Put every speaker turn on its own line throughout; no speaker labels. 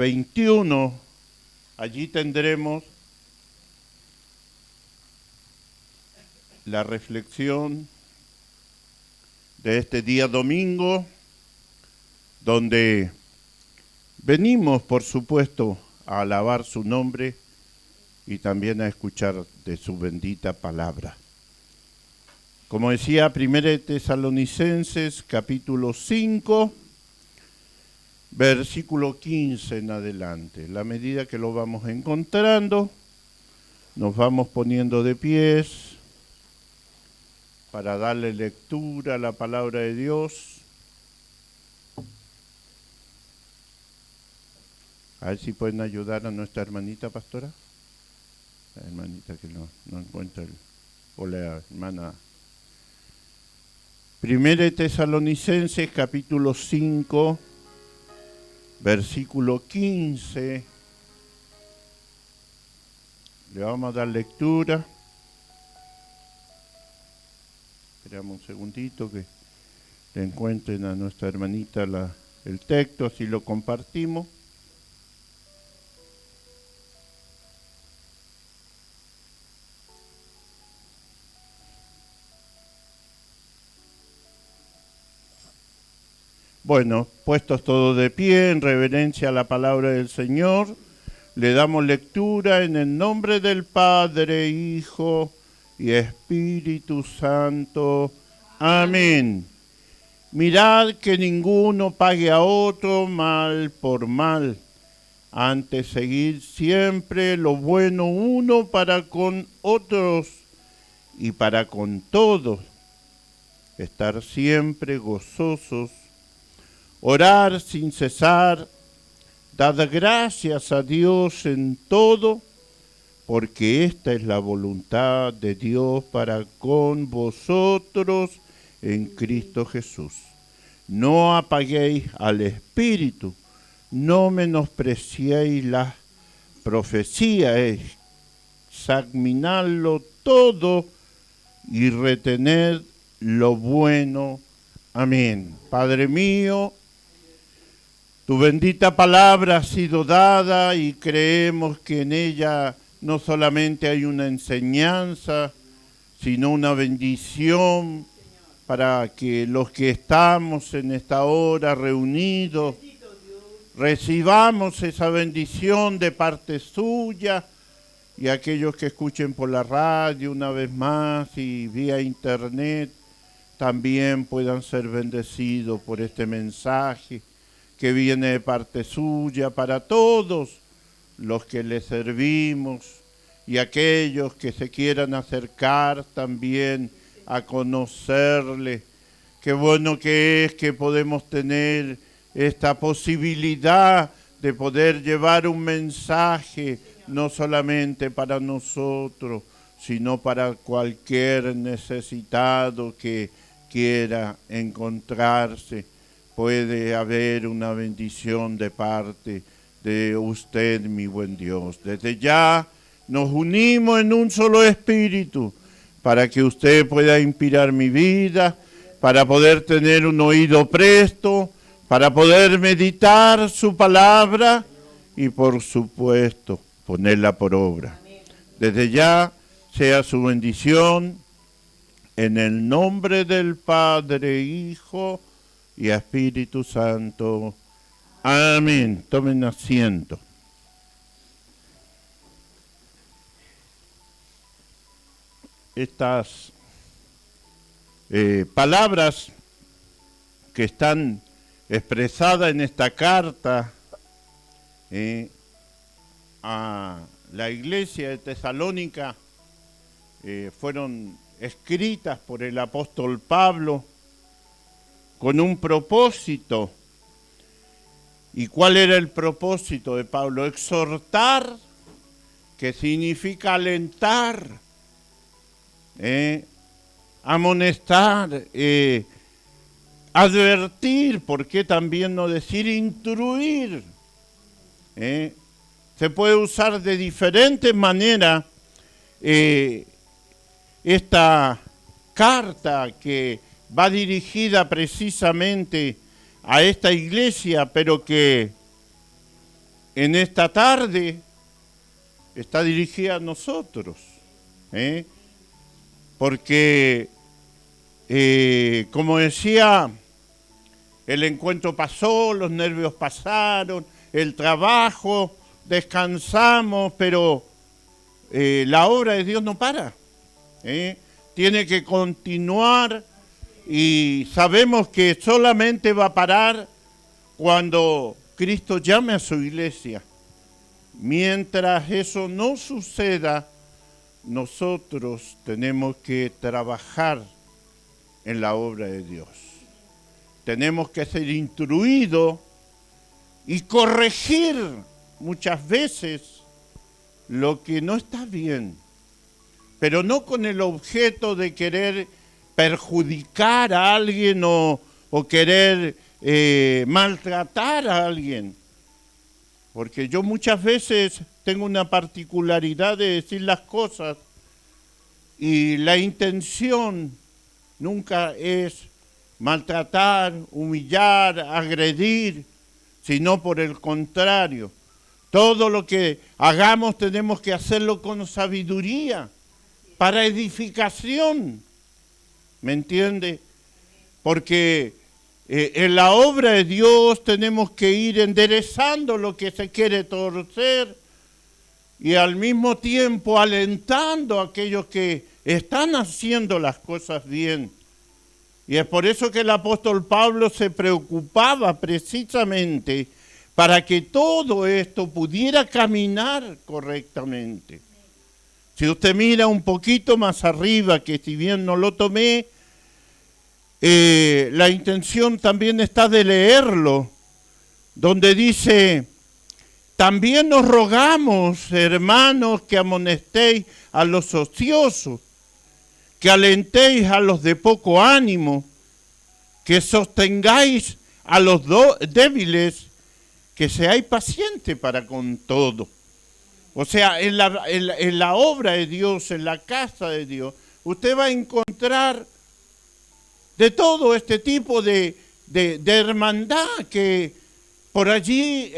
21, allí tendremos la reflexión de este día domingo, donde venimos, por supuesto, a alabar su nombre y también a escuchar de su bendita palabra. Como decía 1 Tesalonicenses, capítulo 5, versículo 15 en adelante. La medida que lo vamos encontrando, nos vamos poniendo de pies para darle lectura a la palabra de Dios. A ver si pueden ayudar a nuestra hermanita pastora. La hermanita que no encuentra o la hermana. 1 Tesalonicenses, capítulo 5, versículo 15. Le vamos a dar lectura. Esperamos un segundito que le encuentren a nuestra hermanita el texto, así lo compartimos. Bueno, puestos todos de pie, en reverencia a la palabra del Señor, le damos lectura en el nombre del Padre, Hijo y Espíritu Santo. Amén. Mirad que ninguno pague a otro mal por mal. Antes seguid siempre lo bueno uno para con otros y para con todos. Estar siempre gozosos. Orar sin cesar, dad gracias a Dios en todo, porque esta es la voluntad de Dios para con vosotros en Cristo Jesús. No apaguéis al Espíritu, no menospreciéis la profecía, examinadlo todo y retened lo bueno. Amén. Padre mío, tu bendita palabra ha sido dada y creemos que en ella no solamente hay una enseñanza, sino una bendición para que los que estamos en esta hora reunidos recibamos esa bendición de parte suya y aquellos que escuchen por la radio una vez más y vía internet también puedan ser bendecidos por este mensaje que viene de parte suya para todos los que le servimos y aquellos que se quieran acercar también a conocerle. Qué bueno que es que podemos tener esta posibilidad de poder llevar un mensaje no solamente para nosotros, sino para cualquier necesitado que quiera encontrarse. Puede haber una bendición de parte de usted, mi buen Dios. Desde ya nos unimos en un solo espíritu para que usted pueda inspirar mi vida, para poder tener un oído presto, para poder meditar su palabra y por supuesto ponerla por obra. Desde ya sea su bendición en el nombre del Padre, Hijo y Espíritu Santo. Amén. Tomen asiento. Estas palabras que están expresadas en esta carta a la iglesia de Tesalónica fueron escritas por el apóstol Pablo con un propósito. ¿Y cuál era el propósito de Pablo? Exhortar, que significa alentar, amonestar, advertir, ¿por qué también no decir instruir? Se puede usar de diferentes maneras esta carta que va dirigida precisamente a esta iglesia, pero que en esta tarde está dirigida a nosotros, porque, como decía, el encuentro pasó, los nervios pasaron, el trabajo, descansamos, pero la obra de Dios no para, tiene que continuar y sabemos que solamente va a parar cuando Cristo llame a su iglesia. Mientras eso no suceda, nosotros tenemos que trabajar en la obra de Dios. Tenemos que ser instruidos y corregir muchas veces lo que no está bien, pero no con el objeto de querer perjudicar a alguien o querer maltratar a alguien. Porque yo muchas veces tengo una particularidad de decir las cosas y la intención nunca es maltratar, humillar, agredir, sino por el contrario. Todo lo que hagamos tenemos que hacerlo con sabiduría, para edificación. ¿Me entiende? Porque en la obra de Dios tenemos que ir enderezando lo que se quiere torcer y al mismo tiempo alentando a aquellos que están haciendo las cosas bien. Y es por eso que el apóstol Pablo se preocupaba precisamente para que todo esto pudiera caminar correctamente. Si usted mira un poquito más arriba, que si bien no lo tomé, la intención también está de leerlo, donde dice: también nos rogamos, hermanos, que amonestéis a los ociosos, que alentéis a los de poco ánimo, que sostengáis a los débiles, que seáis pacientes para con todo. O sea, en la obra de Dios, en la casa de Dios, usted va a encontrar de todo este tipo de hermandad, que por allí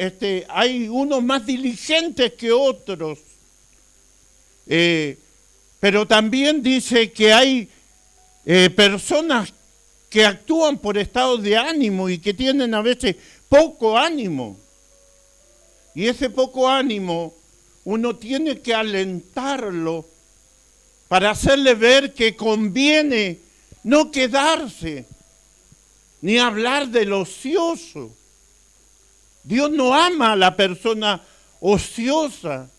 hay unos más diligentes que otros. Pero también dice que hay personas que actúan por estado de ánimo y que tienen a veces poco ánimo. Y ese poco ánimo uno tiene que alentarlo para hacerle ver que conviene no quedarse, ni hablar del ocioso. Dios no ama a la persona ociosa.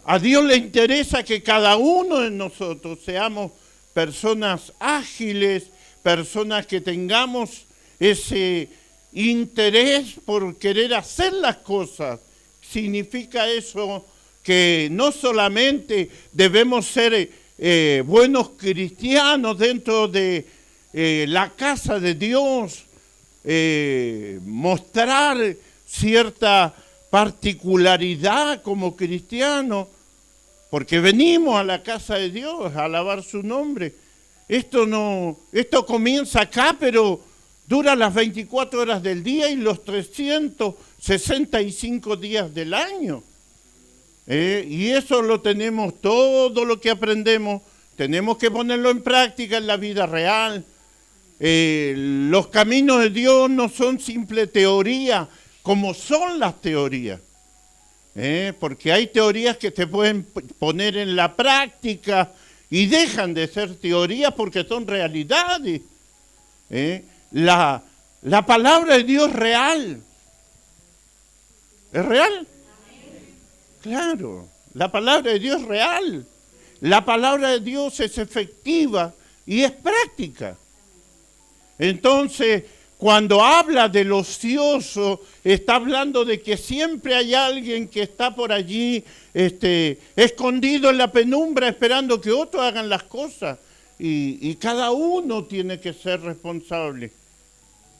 A Dios le interesa que cada uno de nosotros seamos personas ágiles, personas que tengamos ese interés por querer hacer las cosas. Significa eso que no solamente debemos ser buenos cristianos dentro de la casa de Dios, mostrar cierta particularidad como cristianos, porque venimos a la casa de Dios a alabar su nombre. Esto comienza acá, pero dura las 24 horas del día y los 365 días del año. Y eso lo tenemos, todo lo que aprendemos, tenemos que ponerlo en práctica en la vida real. Los caminos de Dios no son simple teoría, como son las teorías. Porque hay teorías que te pueden poner en la práctica y dejan de ser teorías porque son realidades. La palabra de Dios es real. ¿Es real? Claro, la palabra de Dios es real. La palabra de Dios es efectiva y es práctica. Entonces, cuando habla del ocioso, está hablando de que siempre hay alguien que está por allí escondido en la penumbra esperando que otros hagan las cosas. Y cada uno tiene que ser responsable.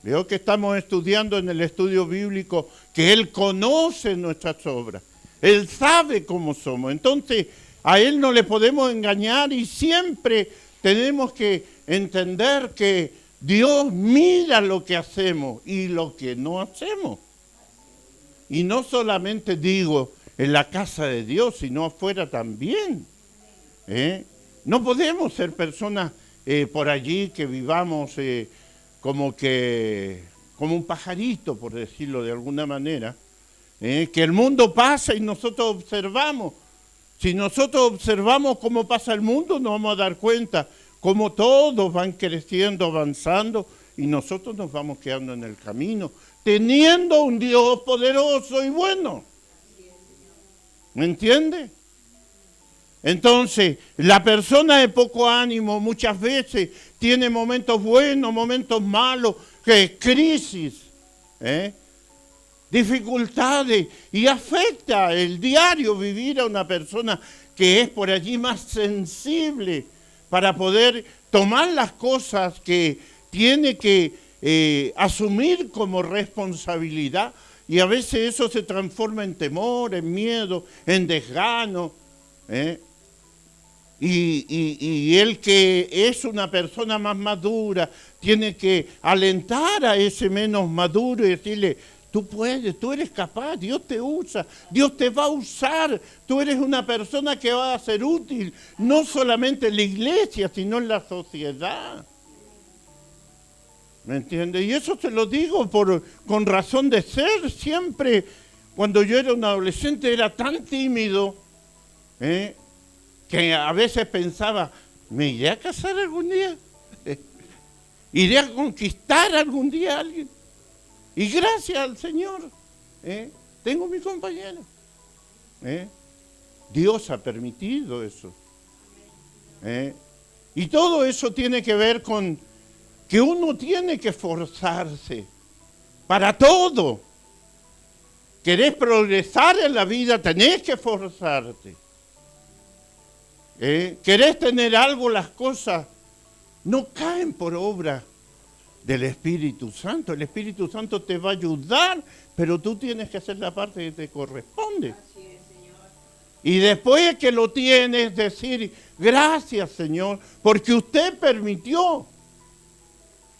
Veo que estamos estudiando en el estudio bíblico que Él conoce nuestras obras. Él sabe cómo somos. Entonces, a Él no le podemos engañar y siempre tenemos que entender que Dios mira lo que hacemos y lo que no hacemos. Y no solamente digo en la casa de Dios, sino afuera también. No podemos ser personas por allí que vivamos como un pajarito, por decirlo de alguna manera, que el mundo pasa y nosotros observamos. Si nosotros observamos cómo pasa el mundo, nos vamos a dar cuenta cómo todos van creciendo, avanzando, y nosotros nos vamos quedando en el camino, teniendo un Dios poderoso y bueno. ¿Me entiende? Entonces, la persona de poco ánimo muchas veces tiene momentos buenos, momentos malos, crisis, dificultades, y afecta el diario vivir a una persona que es por allí más sensible para poder tomar las cosas que tiene que asumir como responsabilidad, y a veces eso se transforma en temor, en miedo, en desgano. Y el que es una persona más madura tiene que alentar a ese menos maduro y decirle: tú puedes, tú eres capaz, Dios te usa, Dios te va a usar, tú eres una persona que va a ser útil, no solamente en la iglesia, sino en la sociedad. ¿Me entiendes? Y eso te lo digo con razón de ser. Siempre, cuando yo era un adolescente, era tan tímido, que a veces pensaba: ¿me iré a casar algún día? ¿Iré a conquistar algún día a alguien? Y gracias al Señor, tengo mi compañero. Dios ha permitido eso. Y todo eso tiene que ver con que uno tiene que esforzarse para todo. ¿Querés progresar en la vida? Tenés que esforzarte. ¿Querés tener algo? Las cosas no caen por obra del Espíritu Santo. El Espíritu Santo te va a ayudar, pero tú tienes que hacer la parte que te corresponde.
Así es, Señor.
Y después que lo tienes, decir: gracias, Señor, porque usted permitió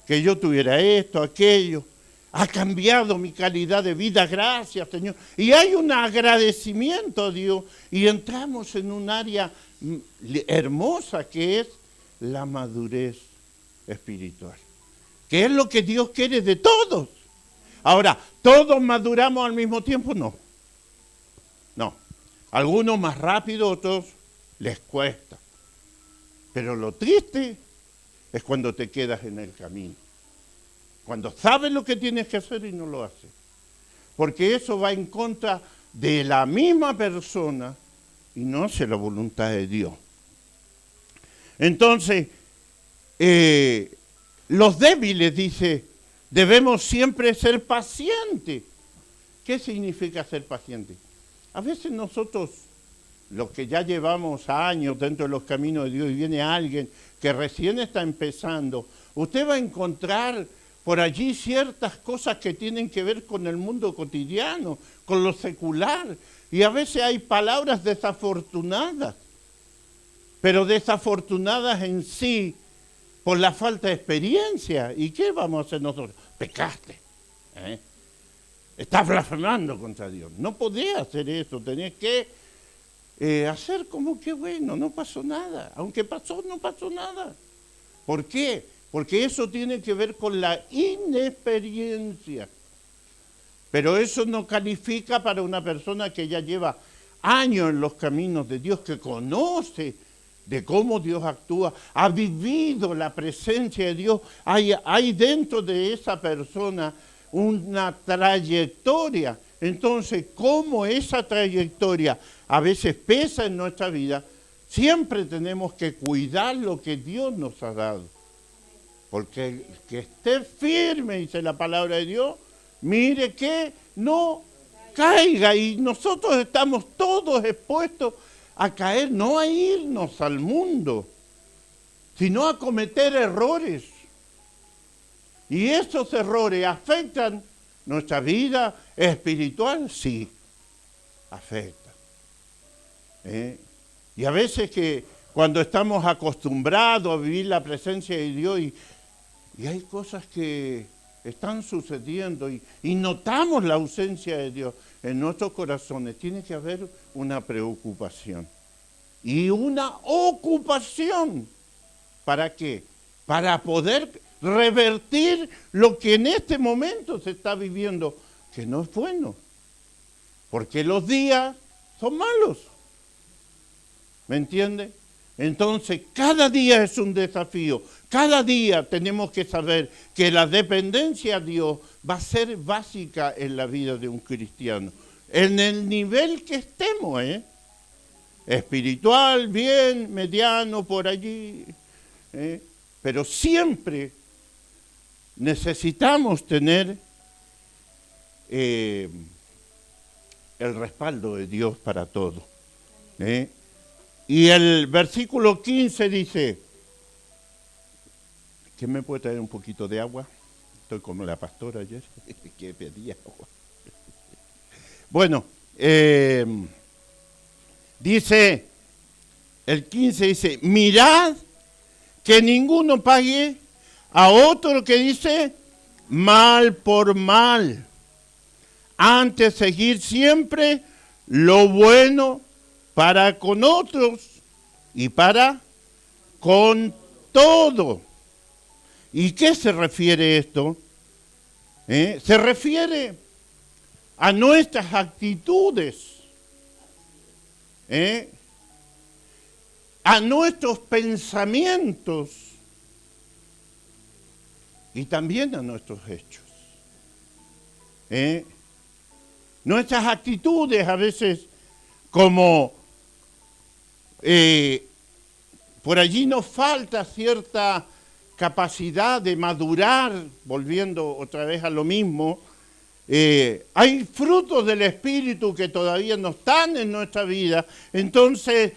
que yo tuviera esto, aquello. Ha cambiado mi calidad de vida, gracias, Señor. Y hay un agradecimiento a Dios. Y entramos en un área hermosa que es la madurez espiritual, que es lo que Dios quiere de todos. Ahora, ¿todos maduramos al mismo tiempo? No. No. Algunos más rápido, otros les cuesta. Pero lo triste es cuando te quedas en el camino. Cuando sabes lo que tienes que hacer y no lo haces. Porque eso va en contra de la misma persona y no hace la voluntad de Dios. Entonces, los débiles, dice, debemos siempre ser pacientes. ¿Qué significa ser paciente? A veces nosotros, los que ya llevamos años dentro de los caminos de Dios, y viene alguien que recién está empezando, usted va a encontrar por allí ciertas cosas que tienen que ver con el mundo cotidiano, con lo secular, y a veces hay palabras desafortunadas, pero desafortunadas en sí por la falta de experiencia. ¿Y qué vamos a hacer nosotros? Pecaste. Estás blasfemando contra Dios. No podés hacer eso, tenés que hacer como que bueno, no pasó nada. Aunque pasó, no pasó nada. ¿Por qué? Porque eso tiene que ver con la inexperiencia. Pero eso no califica para una persona que ya lleva años en los caminos de Dios, que conoce de cómo Dios actúa, ha vivido la presencia de Dios. Hay dentro de esa persona una trayectoria. Entonces, como esa trayectoria a veces pesa en nuestra vida, siempre tenemos que cuidar lo que Dios nos ha dado. Porque el que esté firme, dice la palabra de Dios, mire que no caiga. Y nosotros estamos todos expuestos a caer, no a irnos al mundo, sino a cometer errores. Y esos errores afectan nuestra vida espiritual, sí, afectan. Y a veces que cuando estamos acostumbrados a vivir la presencia de Dios y hay cosas que están sucediendo y notamos la ausencia de Dios, en nuestros corazones tiene que haber una preocupación y una ocupación. ¿Para qué? Para poder revertir lo que en este momento se está viviendo, que no es bueno, porque los días son malos. ¿Me entiende? Entonces, cada día es un desafío. Cada día tenemos que saber que la dependencia a Dios va a ser básica en la vida de un cristiano. En el nivel que estemos, espiritual, bien, mediano, por allí. Pero siempre necesitamos tener el respaldo de Dios para todo. Y el versículo 15 dice, ¿quién me puede traer un poquito de agua? Estoy como la pastora ayer, que pedía agua. Bueno, dice, el 15 dice, mirad que ninguno pague a otro, que dice, mal por mal. Antes seguir siempre lo bueno para con otros y para con todo. ¿Y qué se refiere esto? Se refiere a nuestras actitudes, a nuestros pensamientos y también a nuestros hechos. Nuestras actitudes a veces como por allí nos falta cierta capacidad de madurar, volviendo otra vez a lo mismo. Hay frutos del Espíritu que todavía no están en nuestra vida, entonces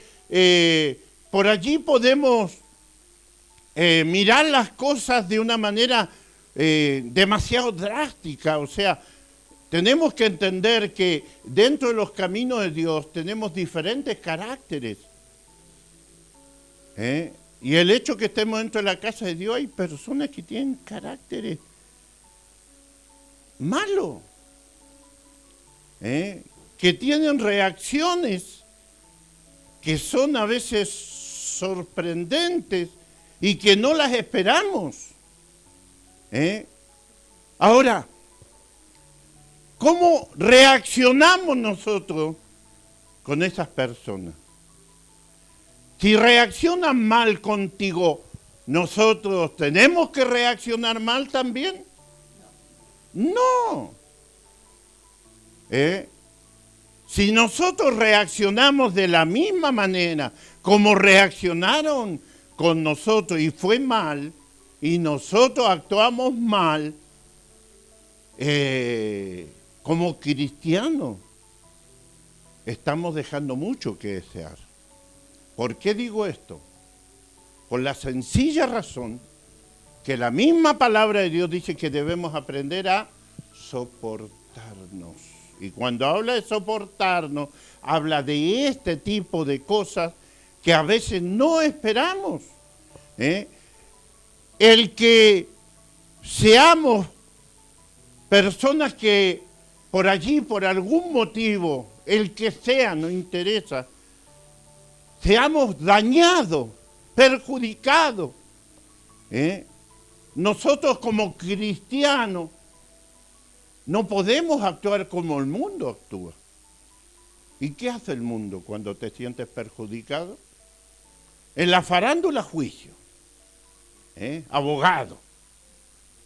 por allí podemos mirar las cosas de una manera demasiado drástica. O sea, tenemos que entender que dentro de los caminos de Dios tenemos diferentes caracteres. Y el hecho que estemos dentro de la casa de Dios, hay personas que tienen caracteres malos, que tienen reacciones que son a veces sorprendentes y que no las esperamos. Ahora, ¿cómo reaccionamos nosotros con esas personas? Si reaccionan mal contigo, ¿nosotros tenemos que reaccionar mal también? No. Si nosotros reaccionamos de la misma manera como reaccionaron con nosotros y fue mal, y nosotros actuamos mal, como cristianos, estamos dejando mucho que desear. ¿Por qué digo esto? Por la sencilla razón que la misma palabra de Dios dice que debemos aprender a soportarnos. Y cuando habla de soportarnos, habla de este tipo de cosas que a veces no esperamos. El que seamos personas que por allí, por algún motivo, el que sea, no interesa, seamos dañados, perjudicados. Nosotros como cristianos no podemos actuar como el mundo actúa. ¿Y qué hace el mundo cuando te sientes perjudicado? En la farándula, juicio. Abogado.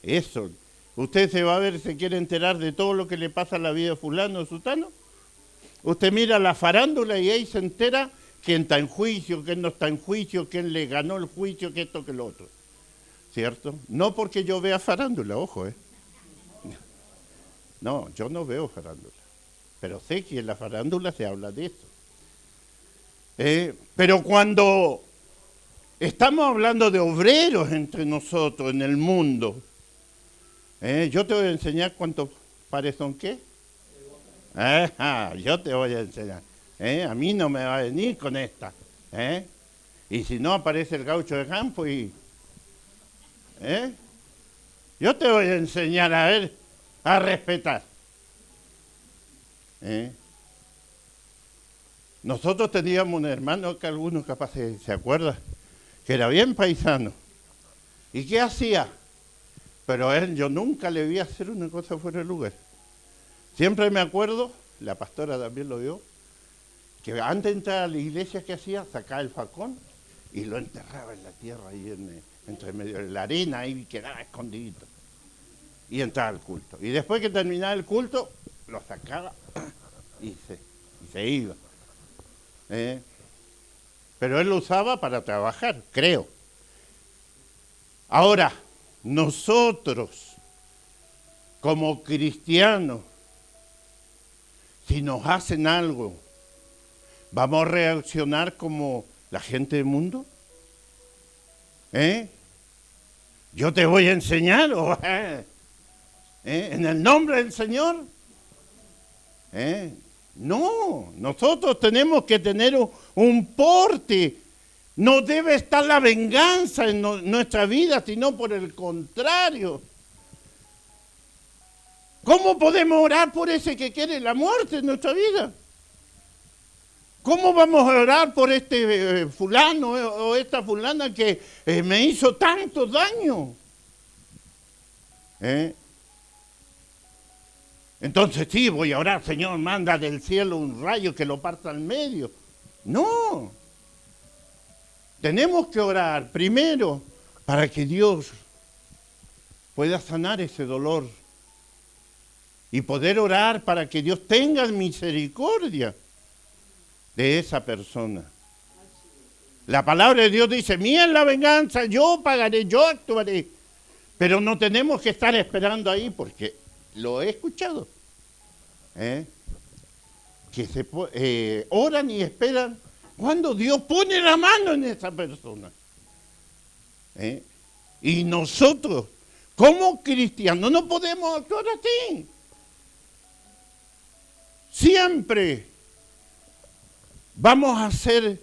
Eso. Usted se va a ver, se quiere enterar de todo lo que le pasa a la vida de fulano o sutano. Usted mira la farándula y ahí se entera quién está en juicio, quién no está en juicio, quién le ganó el juicio, que esto, que lo otro. ¿Cierto? No porque yo vea farándula, ojo, No, yo no veo farándula. Pero sé que en la farándula se habla de eso. Pero cuando estamos hablando de obreros entre nosotros en el mundo, yo te voy a enseñar cuántos pares son qué. Yo te voy a enseñar. A mí no me va a venir con esta. Y si no aparece el gaucho de campo y... yo te voy a enseñar a ver, a respetar. ¿Eh? Nosotros teníamos un hermano que algunos capaz se acuerdan, que era bien paisano. ¿Y qué hacía? Pero a él yo nunca le vi hacer una cosa fuera de lugar. Siempre me acuerdo, la pastora también lo vio, que antes de entrar a la iglesia, ¿qué hacía? Sacaba el facón y lo enterraba en la tierra, ahí entre medio de la arena, ahí quedaba escondidito. Y entraba al culto. Y después que terminaba el culto, lo sacaba y se iba. Pero él lo usaba para trabajar, creo. Ahora, nosotros, como cristianos, si nos hacen algo, ¿vamos a reaccionar como la gente del mundo? ¿Yo te voy a enseñar? ¿En el nombre del Señor? No, nosotros tenemos que tener un porte. No debe estar la venganza en nuestra vida, sino por el contrario. ¿Cómo podemos orar por ese que quiere la muerte en nuestra vida? ¿Cómo vamos a orar por este fulano o esta fulana que me hizo tanto daño? Entonces sí, voy a orar, Señor, manda del cielo un rayo que lo parta al medio. No. Tenemos que orar primero para que Dios pueda sanar ese dolor y poder orar para que Dios tenga misericordia de esa persona. La palabra de Dios dice, mía es la venganza, yo pagaré, yo actuaré. Pero no tenemos que estar esperando ahí porque lo he escuchado. Que oran y esperan cuando Dios pone la mano en esa persona. Y nosotros, como cristianos, no podemos actuar así. Siempre vamos a ser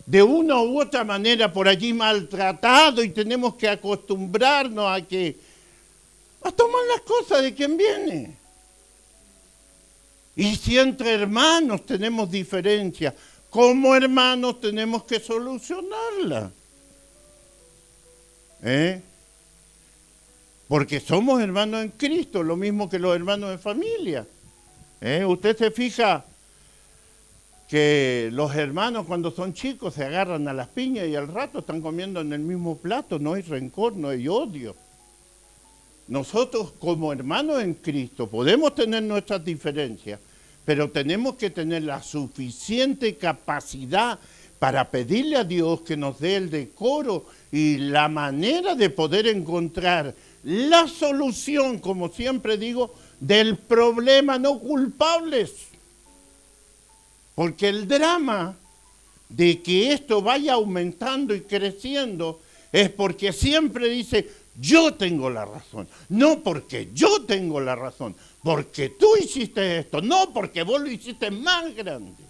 de una u otra manera por allí maltratados y tenemos que acostumbrarnos a tomar las cosas de quien viene. Y si entre hermanos tenemos diferencias, como hermanos tenemos que solucionarla. Porque somos hermanos en Cristo, lo mismo que los hermanos de familia. Usted se fija que los hermanos cuando son chicos se agarran a las piñas y al rato están comiendo en el mismo plato, no hay rencor, no hay odio. Nosotros como hermanos en Cristo podemos tener nuestras diferencias, pero tenemos que tener la suficiente capacidad para pedirle a Dios que nos dé el decoro y la manera de poder encontrar la solución, como siempre digo, del problema, no culpables. Porque el drama de que esto vaya aumentando y creciendo es porque siempre dice, yo tengo la razón. No porque yo tengo la razón, porque tú hiciste esto, no porque vos lo hiciste más grande.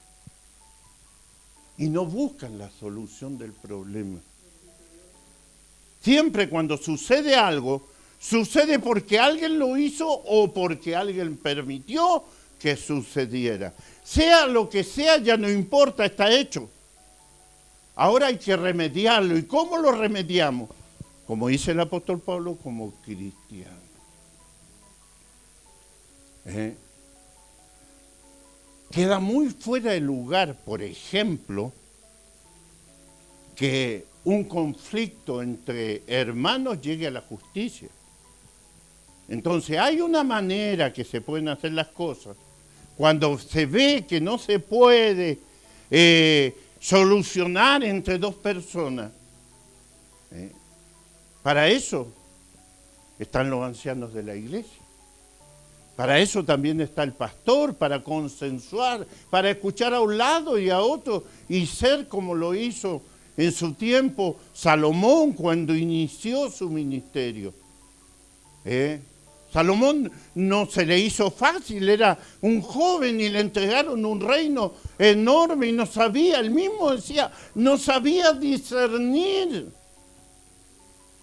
Y no buscan la solución del problema. Siempre cuando sucede algo, sucede porque alguien lo hizo o porque alguien permitió que sucediera. Sea lo que sea, ya no importa, está hecho. Ahora hay que remediarlo. ¿Y cómo lo remediamos? Como dice el apóstol Pablo, como cristiano. Queda muy fuera de lugar, por ejemplo, que un conflicto entre hermanos llegue a la justicia. Entonces hay una manera que se pueden hacer las cosas. Cuando se ve que no se puede solucionar entre dos personas, para eso están los ancianos de la iglesia. Para eso también está el pastor, para consensuar, para escuchar a un lado y a otro y ser como lo hizo en su tiempo Salomón cuando inició su ministerio. Salomón no se le hizo fácil, era un joven y le entregaron un reino enorme y no sabía, él mismo decía, no sabía discernir.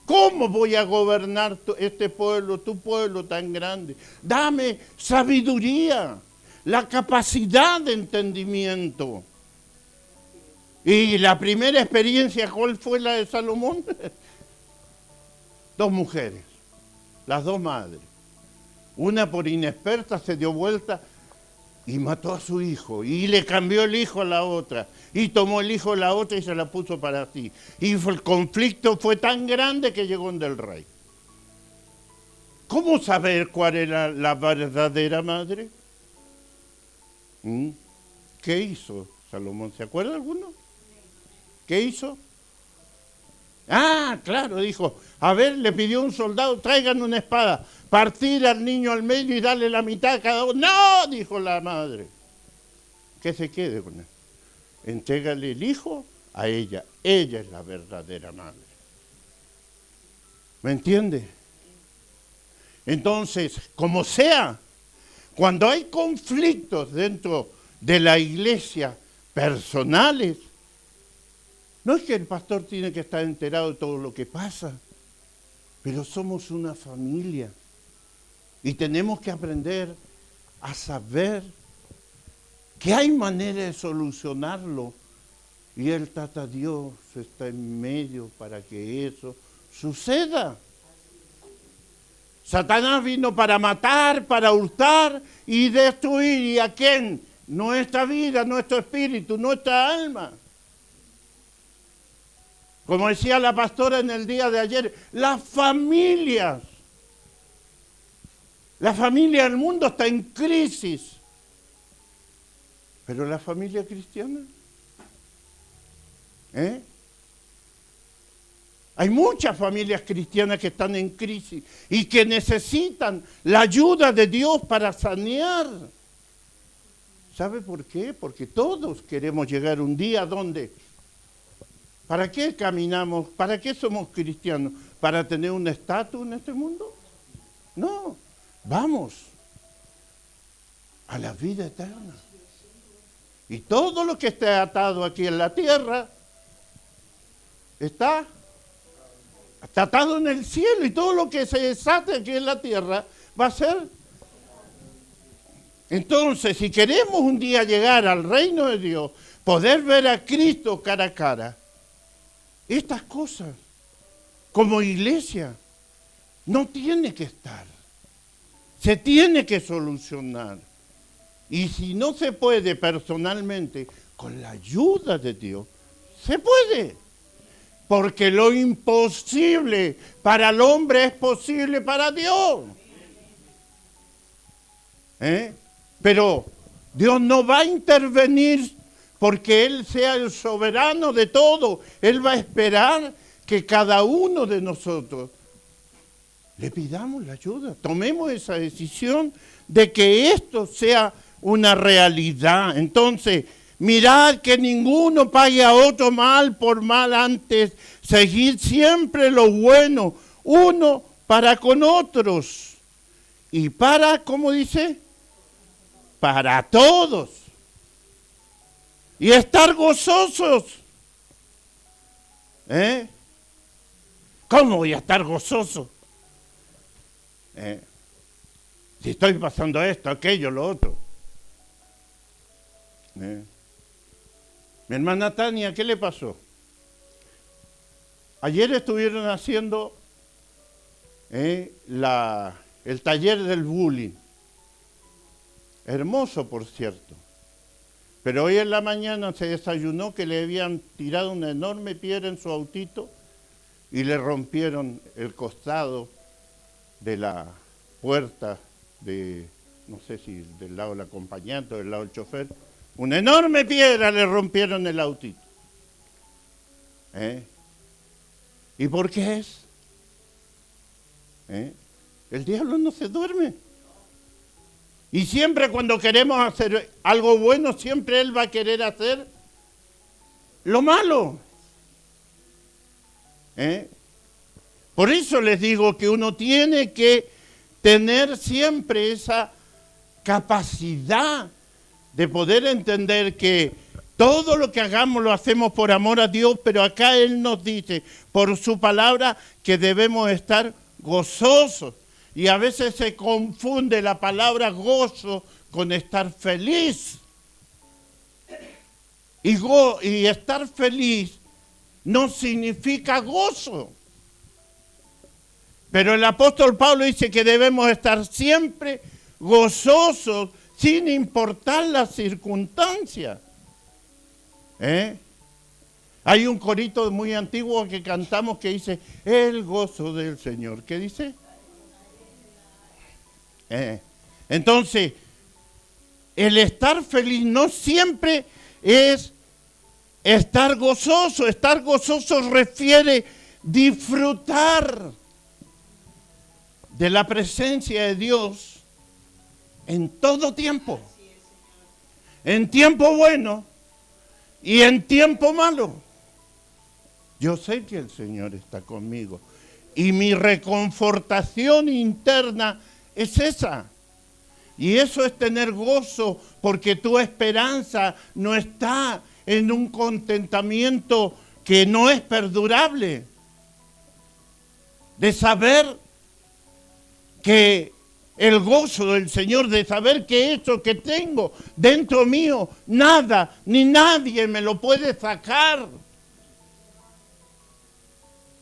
¿Cómo voy a gobernar este pueblo, tu pueblo tan grande? Dame sabiduría, la capacidad de entendimiento. Y la primera experiencia, ¿cuál fue la de Salomón? 2 mujeres, las 2 madres. Una por inexperta se dio vuelta y mató a su hijo, y le cambió el hijo a la otra, y tomó el hijo de la otra y se la puso para sí. Y el conflicto fue tan grande que llegó donde el rey. ¿Cómo saber cuál era la verdadera madre? ¿Qué hizo Salomón? ¿Se acuerda alguno? ¿Qué hizo? Ah, claro, dijo, a ver, le pidió a un soldado, traigan una espada, partir al niño al medio y darle la mitad a cada uno. No, dijo la madre, que se quede con él. Entrégale el hijo a ella es la verdadera madre. ¿Me entiende? Entonces, como sea, cuando hay conflictos dentro de la iglesia personales, no es que el pastor tiene que estar enterado de todo lo que pasa, pero somos una familia y tenemos que aprender a saber que hay manera de solucionarlo y el Tata Dios está en medio para que eso suceda. Satanás vino para matar, para hurtar y destruir. ¿Y a quién? Nuestra vida, nuestro espíritu, nuestra alma. Como decía la pastora en el día de ayer, las familias. La familia del mundo está en crisis. Pero la familia cristiana, hay muchas familias cristianas que están en crisis y que necesitan la ayuda de Dios para sanear. ¿Sabe por qué? Porque todos queremos llegar un día donde... ¿Para qué caminamos? ¿Para qué somos cristianos? ¿Para tener un estatus en este mundo? No, vamos a la vida eterna. Y todo lo que esté atado aquí en la tierra está atado en el cielo, y todo lo que se desate aquí en la tierra va a ser. Entonces, si queremos un día llegar al reino de Dios, poder ver a Cristo cara a cara, estas cosas, como iglesia, no tiene que estar. Se tiene que solucionar. Y si no se puede personalmente, con la ayuda de Dios, se puede. Porque lo imposible para el hombre es posible para Dios. Pero Dios no va a intervenir porque Él sea el soberano de todo. Él va a esperar que cada uno de nosotros le pidamos la ayuda. Tomemos esa decisión de que esto sea una realidad. Entonces, mirad que ninguno pague a otro mal por mal, antes seguid siempre lo bueno, uno para con otros. Y para, ¿cómo dice? Para todos. Y estar gozosos. ¿Cómo voy a estar gozoso? Si estoy pasando esto, aquello, lo otro. Mi hermana Tania, ¿qué le pasó? Ayer estuvieron haciendo el taller del bullying. Hermoso, por cierto. Pero hoy en la mañana se desayunó que le habían tirado una enorme piedra en su autito y le rompieron el costado de la puerta de, no sé si del lado del acompañante o del lado del chofer. Una enorme piedra le rompieron el autito. ¿Y por qué es? El diablo no se duerme. Y siempre cuando queremos hacer algo bueno, siempre él va a querer hacer lo malo. Por eso les digo que uno tiene que tener siempre esa capacidad de poder entender que todo lo que hagamos lo hacemos por amor a Dios, pero acá Él nos dice por su palabra que debemos estar gozosos. Y a veces se confunde la palabra gozo con estar feliz. Y estar feliz no significa gozo. Pero el apóstol Pablo dice que debemos estar siempre gozosos sin importar las circunstancias. Hay un corito muy antiguo que cantamos que dice, el gozo del Señor. ¿Qué dice? Entonces, el estar feliz no siempre es estar gozoso. Estar gozoso refiere disfrutar de la presencia de Dios en todo tiempo. En tiempo bueno y en tiempo malo. Yo sé que el Señor está conmigo. Y mi reconfortación interna es esa. Y eso es tener gozo, porque tu esperanza no está en un contentamiento que no es perdurable. De saber que el gozo del Señor, de saber que eso que tengo dentro mío, nada ni nadie me lo puede sacar.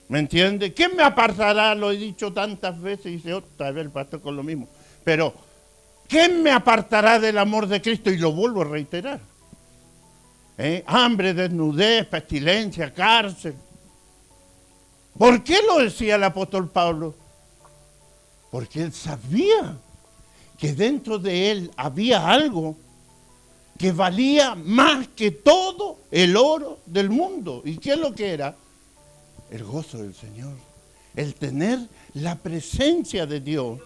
¿Me entiende? ¿Quién me apartará? Lo he dicho tantas veces y dice otra vez el pastor con lo mismo. Pero, ¿quién me apartará del amor de Cristo? Y lo vuelvo a reiterar. Hambre, desnudez, pestilencia, cárcel. ¿Por qué lo decía el apóstol Pablo? Porque él sabía que dentro de él había algo que valía más que todo el oro del mundo. ¿Y qué es lo que era? El gozo del Señor. El tener la presencia de Dios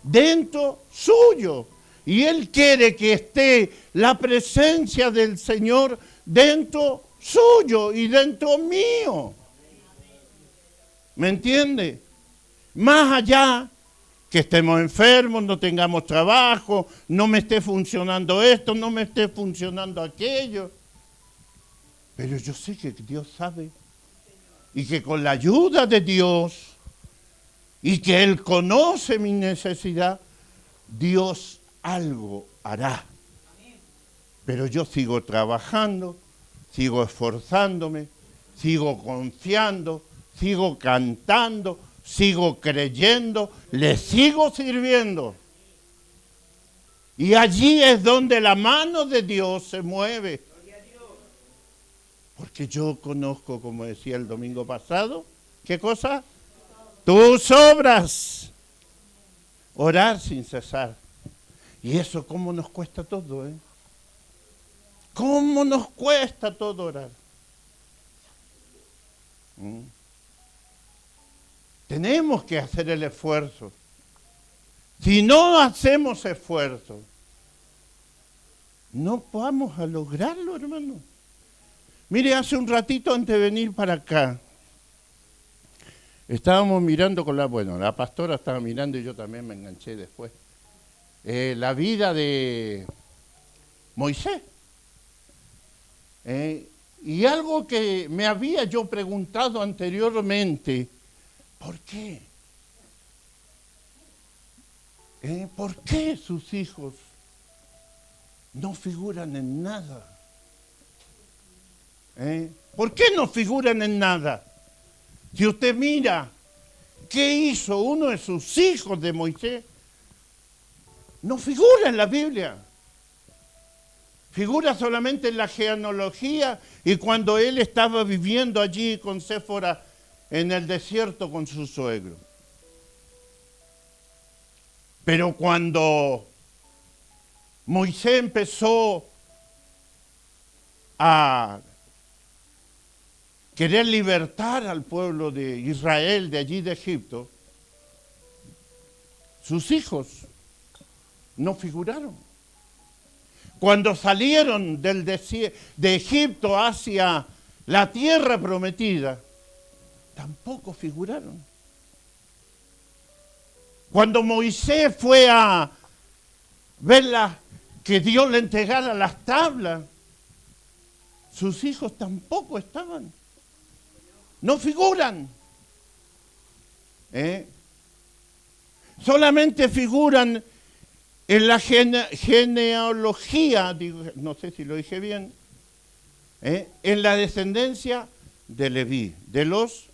dentro suyo. Y Él quiere que esté la presencia del Señor dentro suyo y dentro mío. ¿Me entiende? Más allá que estemos enfermos, no tengamos trabajo, no me esté funcionando esto, no me esté funcionando aquello. Pero yo sé que Dios sabe y que con la ayuda de Dios y que Él conoce mi necesidad, Dios algo hará. Pero yo sigo trabajando, sigo esforzándome, sigo confiando, sigo cantando, sigo creyendo, le sigo sirviendo. Y allí es donde la mano de Dios se mueve. Porque yo conozco, como decía el domingo pasado, ¿qué cosa? Tus obras. Orar sin cesar. Y eso, ¿cómo nos cuesta todo, ¿Cómo nos cuesta todo orar? Tenemos que hacer el esfuerzo. Si no hacemos esfuerzo, no vamos a lograrlo, hermano. Mire, hace un ratito antes de venir para acá, estábamos mirando la pastora estaba mirando y yo también me enganché después, la vida de Moisés. Y algo que me había yo preguntado anteriormente, ¿por qué? ¿Por qué sus hijos no figuran en nada? ¿Por qué no figuran en nada? Si usted mira qué hizo uno de sus hijos de Moisés, no figura en la Biblia. Figura solamente en la genealogía y cuando él estaba viviendo allí con Séfora en el desierto con su suegro. Pero cuando Moisés empezó a querer libertar al pueblo de Israel de allí de Egipto, sus hijos no figuraron. Cuando salieron de Egipto hacia la tierra prometida, tampoco figuraron. Cuando Moisés fue a ver que Dios le entregara las tablas, sus hijos tampoco estaban. No figuran. Solamente figuran En la genealogía, no sé si lo dije bien, en la descendencia de Leví, de los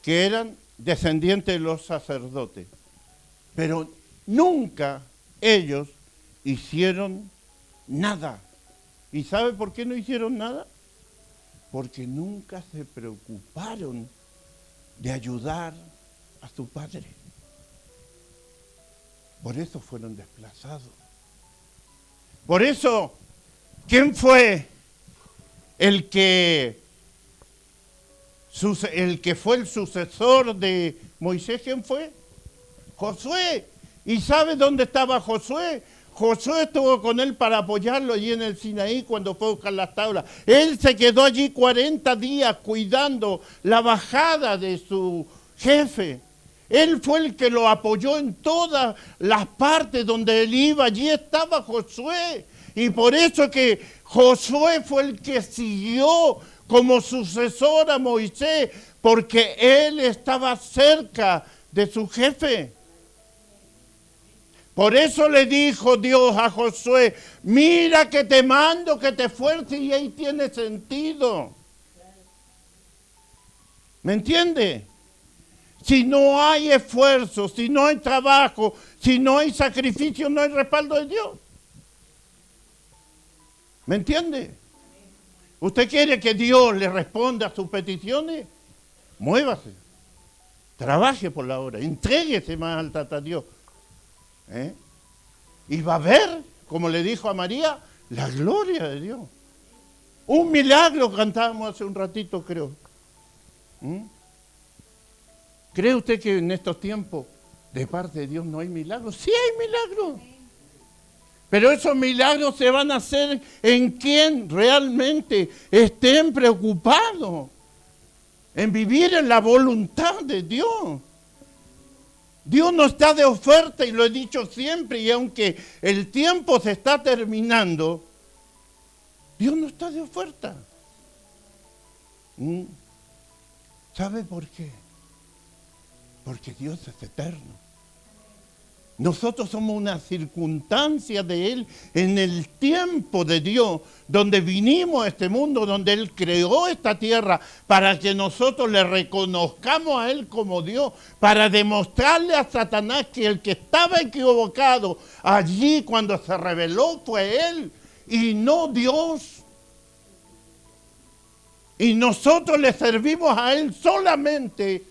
que eran descendientes de los sacerdotes. Pero nunca ellos hicieron nada. ¿Y sabe por qué no hicieron nada? Porque nunca se preocuparon de ayudar a su padre. Por eso fueron desplazados. Por eso, ¿quién fue el que fue el sucesor de Moisés? ¿Quién fue? Josué. ¿Y sabe dónde estaba Josué? Josué estuvo con él para apoyarlo allí en el Sinaí cuando fue a buscar las tablas. Él se quedó allí 40 días cuidando la bajada de su jefe. Él fue el que lo apoyó en todas las partes donde él iba. Allí estaba Josué. Y por eso que Josué fue el que siguió como sucesor a Moisés, porque él estaba cerca de su jefe. Por eso le dijo Dios a Josué, mira que te mando que te esfuerces, y ahí tiene sentido. ¿Me entiende? Si no hay esfuerzo, si no hay trabajo, si no hay sacrificio, no hay respaldo de Dios. ¿Me entiende? ¿Usted quiere que Dios le responda a sus peticiones? Muévase, trabaje por la obra, entréguese más al Tata Dios. Y va a ver, como le dijo a María, la gloria de Dios. Un milagro cantábamos hace un ratito, creo. ¿Cree usted que en estos tiempos de parte de Dios no hay milagros? Sí hay milagros. Pero esos milagros se van a hacer en quien realmente estén preocupados en vivir en la voluntad de Dios. Dios no está de oferta, y lo he dicho siempre, y aunque el tiempo se está terminando, Dios no está de oferta. ¿Sabe por qué? Porque Dios es eterno. Nosotros somos una circunstancia de Él en el tiempo de Dios, donde vinimos a este mundo, donde Él creó esta tierra, para que nosotros le reconozcamos a Él como Dios, para demostrarle a Satanás que el que estaba equivocado allí cuando se rebeló fue Él y no Dios. Y nosotros le servimos a Él solamente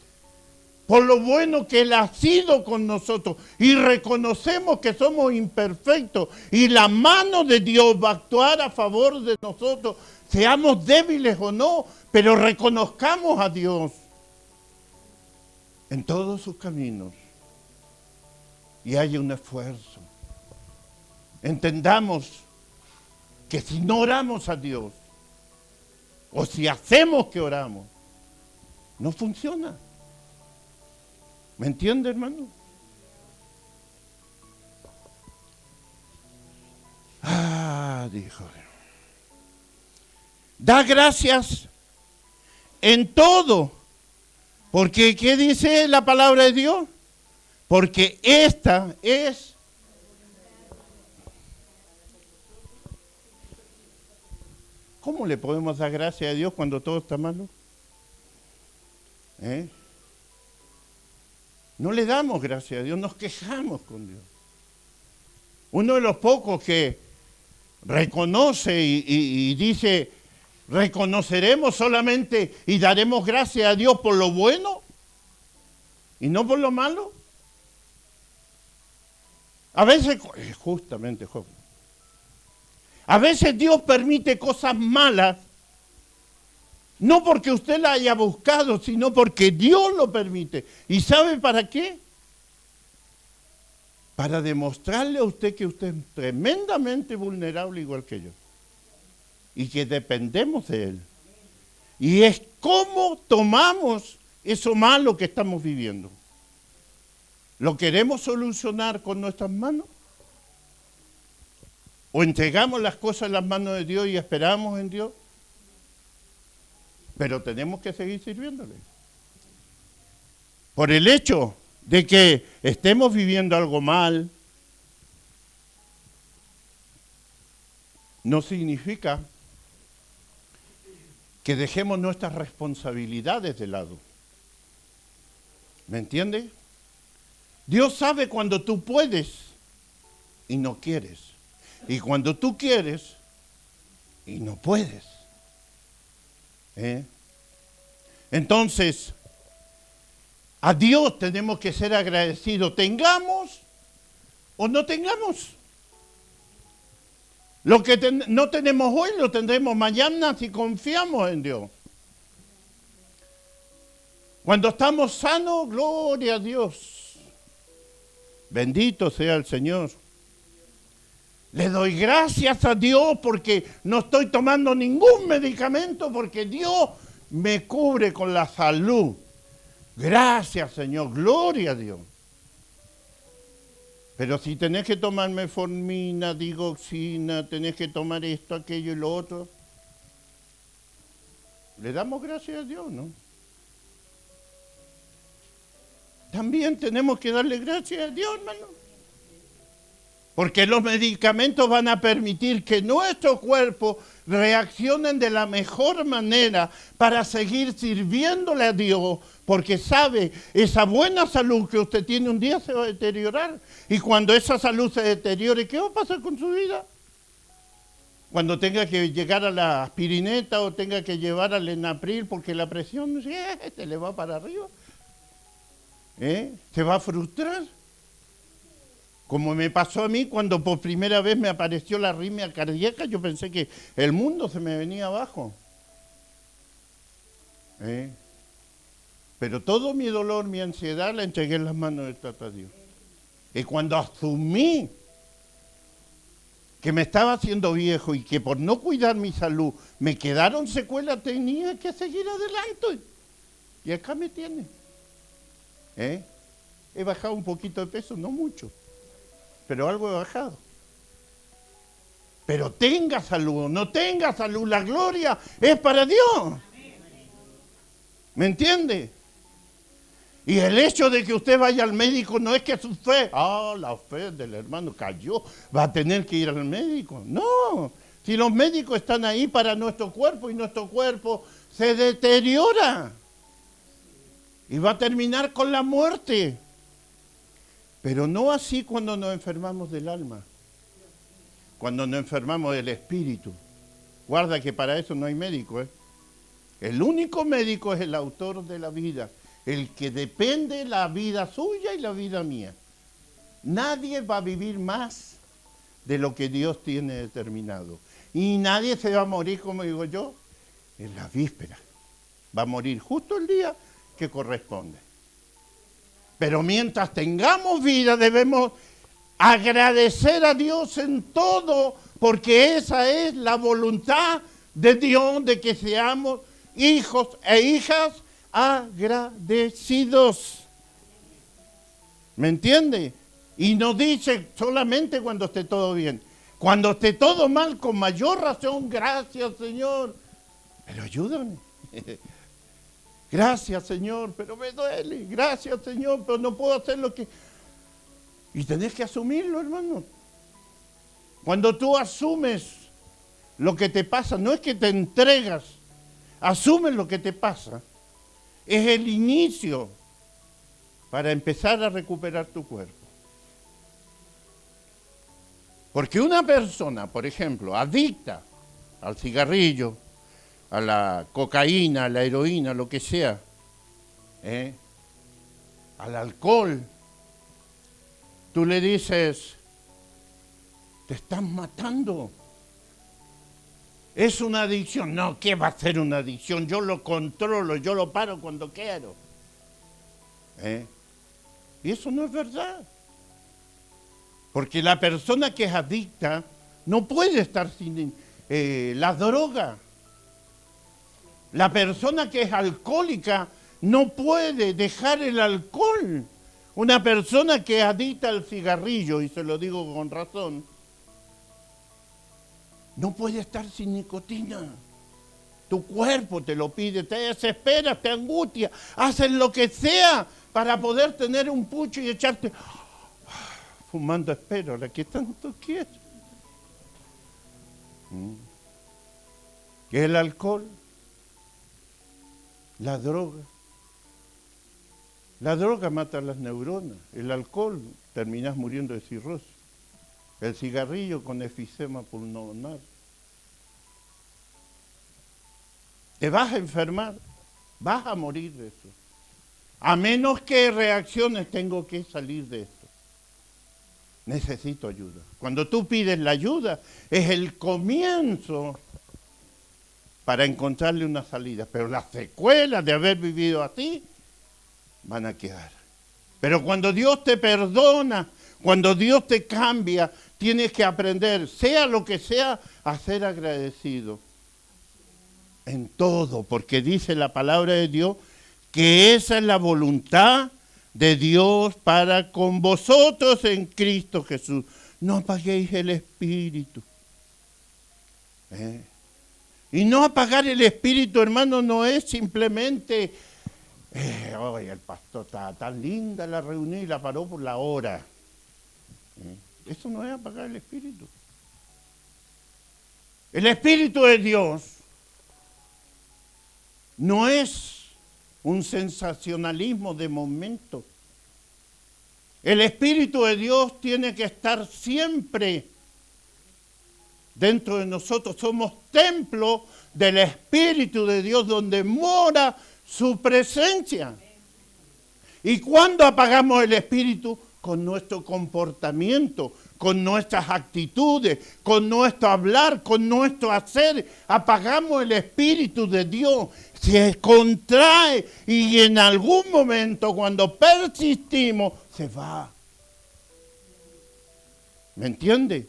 por lo bueno que Él ha sido con nosotros, y reconocemos que somos imperfectos, y la mano de Dios va a actuar a favor de nosotros, seamos débiles o no, pero reconozcamos a Dios en todos sus caminos y haya un esfuerzo. Entendamos que si no oramos a Dios, o si hacemos que oramos, no funciona. ¿Me entiende, hermano? Dijo. Da gracias en todo. Porque, ¿qué dice la palabra de Dios? Porque esta es... ¿Cómo le podemos dar gracias a Dios cuando todo está malo? No le damos gracias a Dios, nos quejamos con Dios. Uno de los pocos que reconoce y dice, reconoceremos solamente y daremos gracias a Dios por lo bueno y no por lo malo. A veces, justamente, joven, a veces Dios permite cosas malas, no porque usted la haya buscado, sino porque Dios lo permite. ¿Y sabe para qué? Para demostrarle a usted que usted es tremendamente vulnerable igual que yo. Y que dependemos de Él. Y es cómo tomamos eso malo que estamos viviendo. ¿Lo queremos solucionar con nuestras manos? ¿O entregamos las cosas en las manos de Dios y esperamos en Dios? Pero tenemos que seguir sirviéndole. Por el hecho de que estemos viviendo algo mal, no significa que dejemos nuestras responsabilidades de lado. ¿Me entiendes? Dios sabe cuando tú puedes y no quieres. Y cuando tú quieres y no puedes. Entonces, a Dios tenemos que ser agradecidos, tengamos o no tengamos. Lo que no tenemos hoy lo tendremos mañana si confiamos en Dios. Cuando estamos sanos, gloria a Dios. Bendito sea el Señor. Le doy gracias a Dios porque no estoy tomando ningún medicamento porque Dios me cubre con la salud. Gracias, Señor, gloria a Dios. Pero si tenés que tomar metformina, digoxina, tenés que tomar esto, aquello y lo otro, le damos gracias a Dios, ¿no? También tenemos que darle gracias a Dios, hermano. Porque los medicamentos van a permitir que nuestros cuerpos reaccionen de la mejor manera para seguir sirviéndole a Dios, porque sabe, esa buena salud que usted tiene un día se va a deteriorar. Y cuando esa salud se deteriore, ¿qué va a pasar con su vida? Cuando tenga que llegar a la aspirineta o tenga que llevar al Enapril porque la presión se le va para arriba. ¿Se va a frustrar? Como me pasó a mí cuando por primera vez me apareció la arritmia cardíaca, yo pensé que el mundo se me venía abajo. Pero todo mi dolor, mi ansiedad, la entregué en las manos de Tata Dios. Y cuando asumí que me estaba haciendo viejo y que por no cuidar mi salud me quedaron secuelas, tenía que seguir adelante. Y acá me tiene. He bajado un poquito de peso, no mucho, pero algo he bajado. Pero tenga salud o no tenga salud, la gloria es para Dios. ¿Me entiende? Y el hecho de que usted vaya al médico no es que su fe, la fe del hermano cayó, va a tener que ir al médico. No, si los médicos están ahí para nuestro cuerpo y nuestro cuerpo se deteriora y va a terminar con la muerte. Pero no así cuando nos enfermamos del alma, cuando nos enfermamos del espíritu. Guarda que para eso no hay médico. El único médico es el autor de la vida, el que depende la vida suya y la vida mía. Nadie va a vivir más de lo que Dios tiene determinado. Y nadie se va a morir, como digo yo, en la víspera. Va a morir justo el día que corresponde. Pero mientras tengamos vida debemos agradecer a Dios en todo, porque esa es la voluntad de Dios, de que seamos hijos e hijas agradecidos. ¿Me entiende? Y no dice solamente cuando esté todo bien. Cuando esté todo mal, con mayor razón, gracias, Señor. Pero ayúdame. Gracias, Señor, pero me duele. Gracias, Señor, pero no puedo hacer lo que... Y tenés que asumirlo, hermano. Cuando tú asumes lo que te pasa, no es que te entregas, asumes lo que te pasa. Es el inicio para empezar a recuperar tu cuerpo. Porque una persona, por ejemplo, adicta al cigarrillo, a la cocaína, a la heroína, lo que sea, al alcohol, tú le dices, te están matando. Es una adicción. No, ¿qué va a ser una adicción? Yo lo controlo, yo lo paro cuando quiero. Y eso no es verdad. Porque la persona que es adicta no puede estar sin la droga. La persona que es alcohólica no puede dejar el alcohol. Una persona que es adicta al cigarrillo, y se lo digo con razón, no puede estar sin nicotina. Tu cuerpo te lo pide, te desesperas, te angustia, haces lo que sea para poder tener un pucho y echarte fumando espero, la que tanto quieres. ¿Qué es el alcohol? La droga. La droga mata las neuronas. El alcohol terminás muriendo de cirrosis. El cigarrillo con efisema pulmonar. Te vas a enfermar, vas a morir de eso. A menos que reacciones, tengo que salir de esto. Necesito ayuda. Cuando tú pides la ayuda, es el comienzo para encontrarle una salida. Pero las secuelas de haber vivido así van a quedar. Pero cuando Dios te perdona, cuando Dios te cambia, tienes que aprender, sea lo que sea, a ser agradecido. En todo, porque dice la palabra de Dios que esa es la voluntad de Dios para con vosotros en Cristo Jesús. No apaguéis el espíritu. Y no apagar el espíritu, hermano, no es simplemente, oye, el pastor está tan linda la reunión y la paró por la hora. Eso no es apagar el espíritu. El espíritu de Dios no es un sensacionalismo de momento. El Espíritu de Dios tiene que estar siempre dentro de nosotros. Somos templo del Espíritu de Dios donde mora su presencia. ¿Y cuándo apagamos el Espíritu? Con nuestro comportamiento, con nuestras actitudes, con nuestro hablar, con nuestro hacer. Apagamos el Espíritu de Dios. Se contrae y en algún momento, cuando persistimos, se va. ¿Me entiende?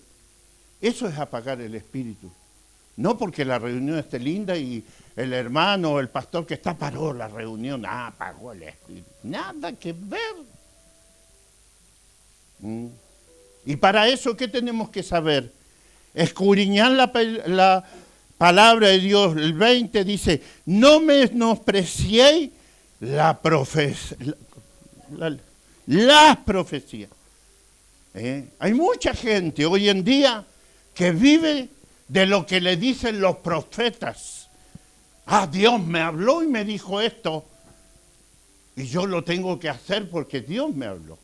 Eso es apagar el Espíritu. No porque la reunión esté linda y el hermano o el pastor que está paró la reunión, apagó el Espíritu. Nada que ver. Y para eso, ¿qué tenemos que saber? Escudriñar la palabra de Dios. El 20 dice, no menospreciéis las profecías. Hay mucha gente hoy en día que vive de lo que le dicen los profetas. Dios me habló y me dijo esto. Y yo lo tengo que hacer porque Dios me habló.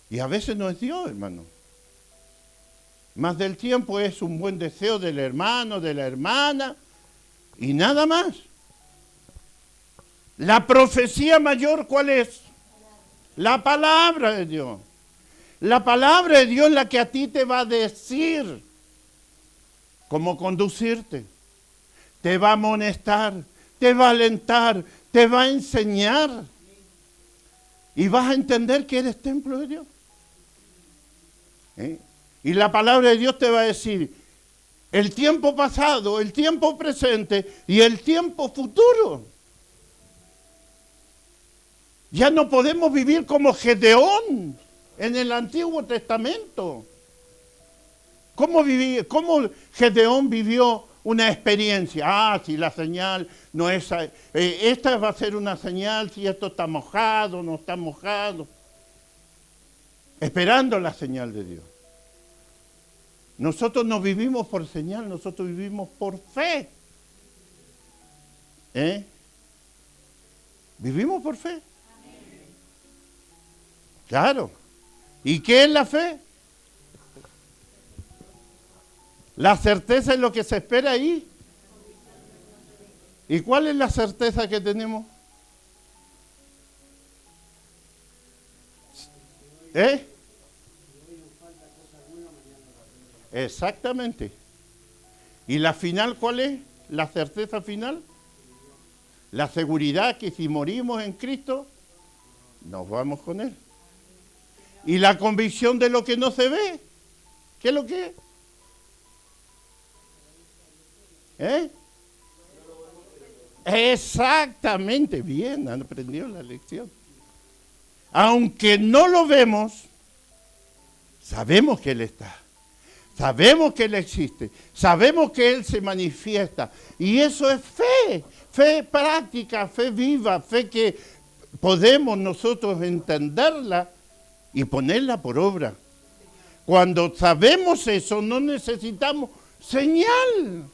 Y a veces no es Dios, hermano. Más del tiempo es un buen deseo del hermano, de la hermana, y nada más. La profecía mayor, ¿cuál es? La palabra de Dios. La palabra de Dios es la que a ti te va a decir cómo conducirte. Te va a amonestar, te va a alentar, te va a enseñar. Y vas a entender que eres templo de Dios. Y la palabra de Dios te va a decir el tiempo pasado, el tiempo presente y el tiempo futuro. Ya no podemos vivir como Gedeón en el Antiguo Testamento. ¿Cómo Gedeón vivió una experiencia? Si la señal no es... esta va a ser una señal si esto está mojado, no está mojado. Esperando la señal de Dios. Nosotros no vivimos por señal, nosotros vivimos por fe. Vivimos por fe. Claro. ¿Y qué es la fe? La certeza es lo que se espera ahí. ¿Y cuál es la certeza que tenemos? Exactamente. ¿Y la final cuál es? ¿La certeza final? La seguridad que si morimos en Cristo, nos vamos con Él. ¿Y la convicción de lo que no se ve? ¿Qué es lo que es? Exactamente, bien, han aprendido la lección. Aunque no lo vemos, sabemos que Él está. Sabemos que Él existe. Sabemos que Él se manifiesta. Y eso es fe. Fe práctica, fe viva, fe que podemos nosotros entenderla y ponerla por obra. Cuando sabemos eso, no necesitamos señal.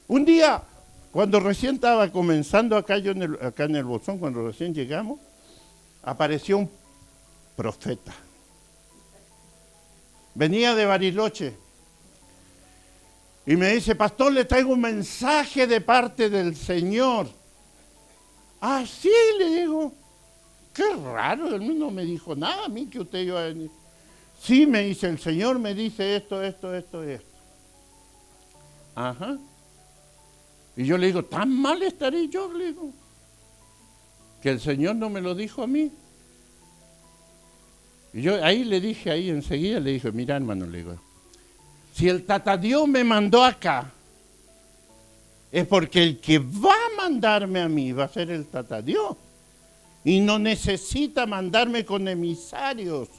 Un día, cuando recién estaba comenzando acá en el Bolsón, cuando recién llegamos, apareció un profeta. Venía de Bariloche y me dice, pastor, le traigo un mensaje de parte del Señor. Ah, sí, le digo, qué raro, él no me dijo nada a mí que usted iba a venir. Sí, me dice, el Señor me dice esto. Ajá. Y yo le digo, ¿tan mal estaré yo? Le digo, que el Señor no me lo dijo a mí. Y yo ahí le dije, ahí enseguida le dije, mira hermano, le digo, si el Tata Dios me mandó acá, es porque el que va a mandarme a mí va a ser el Tata Dios. Y no necesita mandarme con emisarios.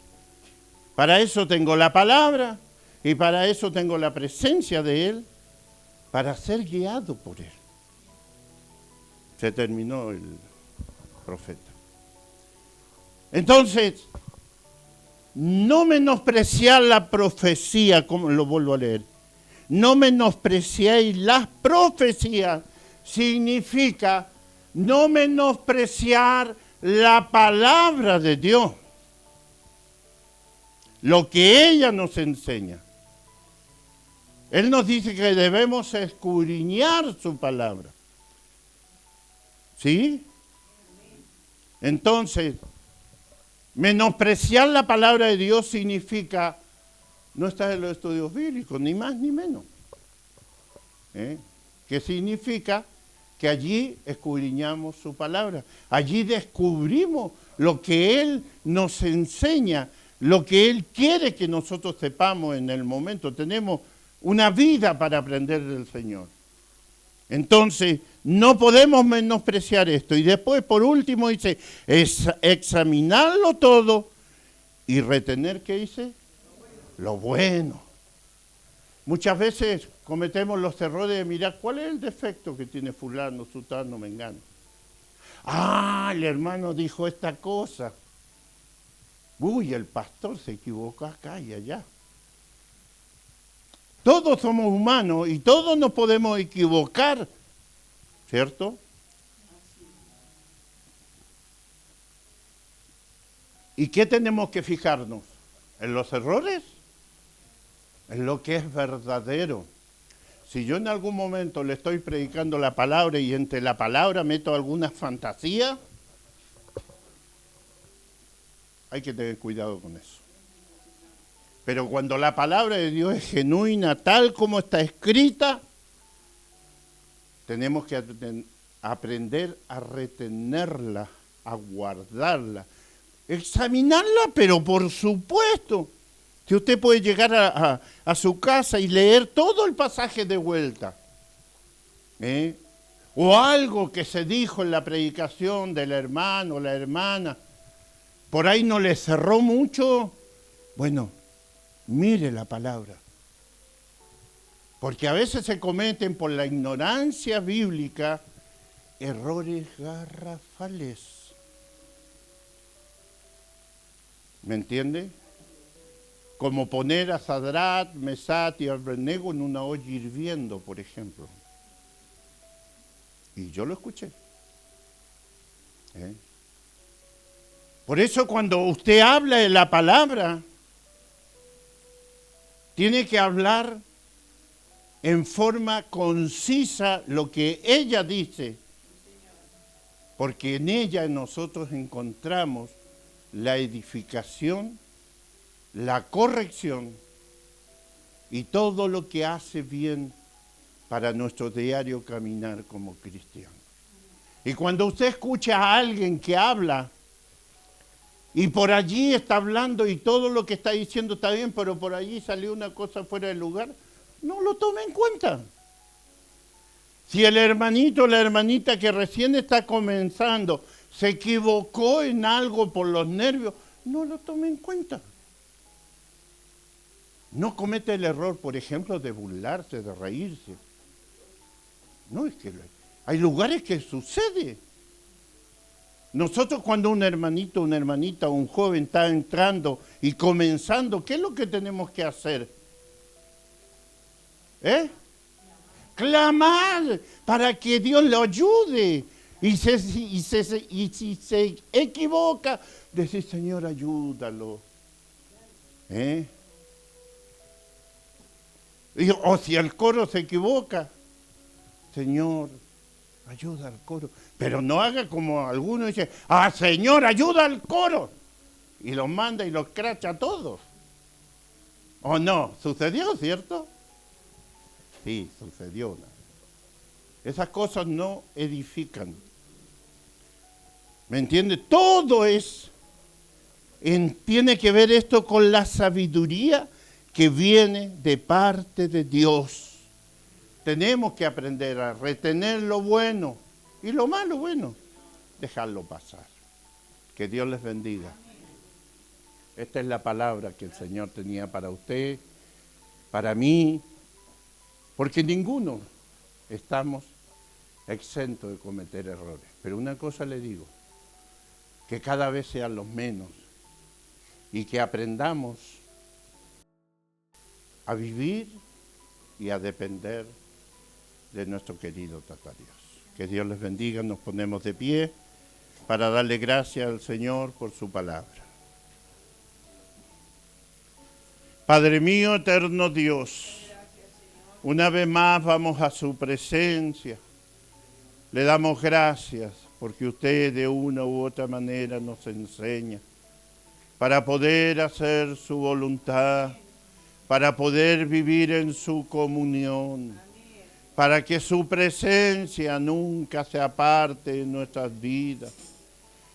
Para eso tengo la palabra y para eso tengo la presencia de Él, para ser guiado por Él. Se terminó el profeta. Entonces, no menospreciar la profecía, como lo vuelvo a leer. No menospreciéis las profecías, significa no menospreciar la palabra de Dios. Lo que ella nos enseña. Él nos dice que debemos escudriñar su palabra. ¿Sí? Entonces, menospreciar la palabra de Dios significa no estar en los estudios bíblicos, ni más ni menos. ¿Qué significa? Que allí escudriñamos su palabra. Allí descubrimos lo que Él nos enseña, lo que Él quiere que nosotros sepamos en el momento. Tenemos una vida para aprender del Señor. Entonces, no podemos menospreciar esto. Y después, por último, dice, examinarlo todo y retener, ¿qué dice? Lo bueno. Muchas veces cometemos los errores de mirar cuál es el defecto que tiene fulano, sutano, mengano. Ah, el hermano dijo esta cosa. Uy, el pastor se equivocó acá y allá. Todos somos humanos y todos nos podemos equivocar, ¿cierto? ¿Y qué tenemos que fijarnos? ¿En los errores? En lo que es verdadero. Si yo en algún momento le estoy predicando la palabra y entre la palabra meto alguna fantasía, hay que tener cuidado con eso. Pero cuando la palabra de Dios es genuina, tal como está escrita, tenemos que aprender a retenerla, a guardarla, examinarla, pero por supuesto que usted puede llegar a su casa y leer todo el pasaje de vuelta. O algo que se dijo en la predicación del hermano o la hermana, por ahí no le cerró mucho. Bueno, mire la palabra. Porque a veces se cometen por la ignorancia bíblica errores garrafales. ¿Me entiende? Como poner a Sadrat, Mesat y Abednego en una olla hirviendo, por ejemplo. Y yo lo escuché. Por eso cuando usted habla de la palabra, tiene que hablar en forma concisa lo que ella dice, porque en ella nosotros encontramos la edificación, la corrección y todo lo que hace bien para nuestro diario caminar como cristianos. Y cuando usted escucha a alguien que habla y por allí está hablando y todo lo que está diciendo está bien, pero por allí salió una cosa fuera del lugar, no lo tome en cuenta. Si el hermanito o la hermanita que recién está comenzando se equivocó en algo por los nervios, no lo tome en cuenta. No comete el error, por ejemplo, de burlarse, de reírse. No, es que hay lugares que sucede. Nosotros cuando un hermanito, una hermanita, un joven está entrando y comenzando, ¿qué es lo que tenemos que hacer? Clamar para que Dios lo ayude. Y si se equivoca, decir, Señor, ayúdalo. O si el coro se equivoca, Señor, ayuda al coro. Pero no haga como algunos dicen, Señor, ayuda al coro. Y los manda y los cracha a todos. ¿O no? ¿Sucedió, cierto? Sí, sucedió. Esas cosas no edifican. ¿Me entiende? Todo tiene que ver esto con la sabiduría que viene de parte de Dios. Tenemos que aprender a retener lo bueno y lo malo, bueno, dejarlo pasar. Que Dios les bendiga. Esta es la palabra que el Señor tenía para usted, para mí, porque ninguno estamos exentos de cometer errores. Pero una cosa le digo, que cada vez sean los menos y que aprendamos a vivir y a depender de nuestro querido Tata Dios. Que Dios les bendiga, nos ponemos de pie para darle gracias al Señor por su palabra. Padre mío, eterno Dios, una vez más vamos a su presencia. Le damos gracias porque usted de una u otra manera nos enseña para poder hacer su voluntad, para poder vivir en su comunión, para que su presencia nunca se aparte de nuestras vidas,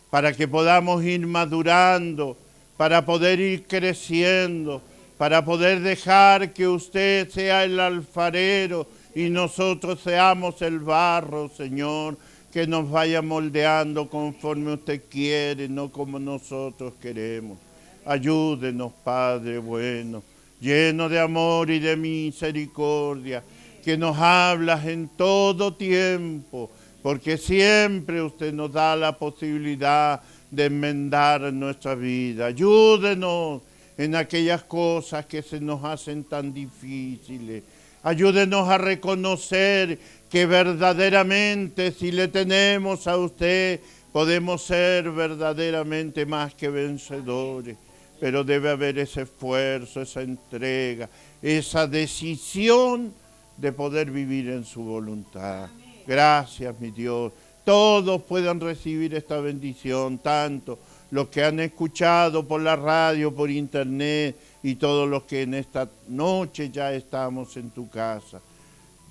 para que podamos ir madurando, para poder ir creciendo, para poder dejar que usted sea el alfarero y nosotros seamos el barro, Señor, que nos vaya moldeando conforme usted quiere, no como nosotros queremos. Ayúdenos, Padre bueno, lleno de amor y de misericordia, que nos hablas en todo tiempo, porque siempre usted nos da la posibilidad de enmendar nuestra vida. Ayúdenos en aquellas cosas que se nos hacen tan difíciles. Ayúdenos a reconocer que verdaderamente si le tenemos a usted, podemos ser verdaderamente más que vencedores. Pero debe haber ese esfuerzo, esa entrega, esa decisión de poder vivir en su voluntad. Gracias, mi Dios. Todos puedan recibir esta bendición, tanto los que han escuchado por la radio, por internet, y todos los que en esta noche ya estamos en tu casa.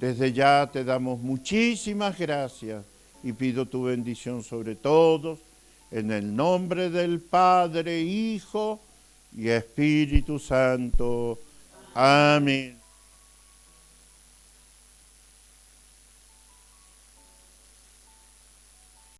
Desde ya te damos muchísimas gracias y pido tu bendición sobre todos, en el nombre del Padre, Hijo y Espíritu Santo. Amén.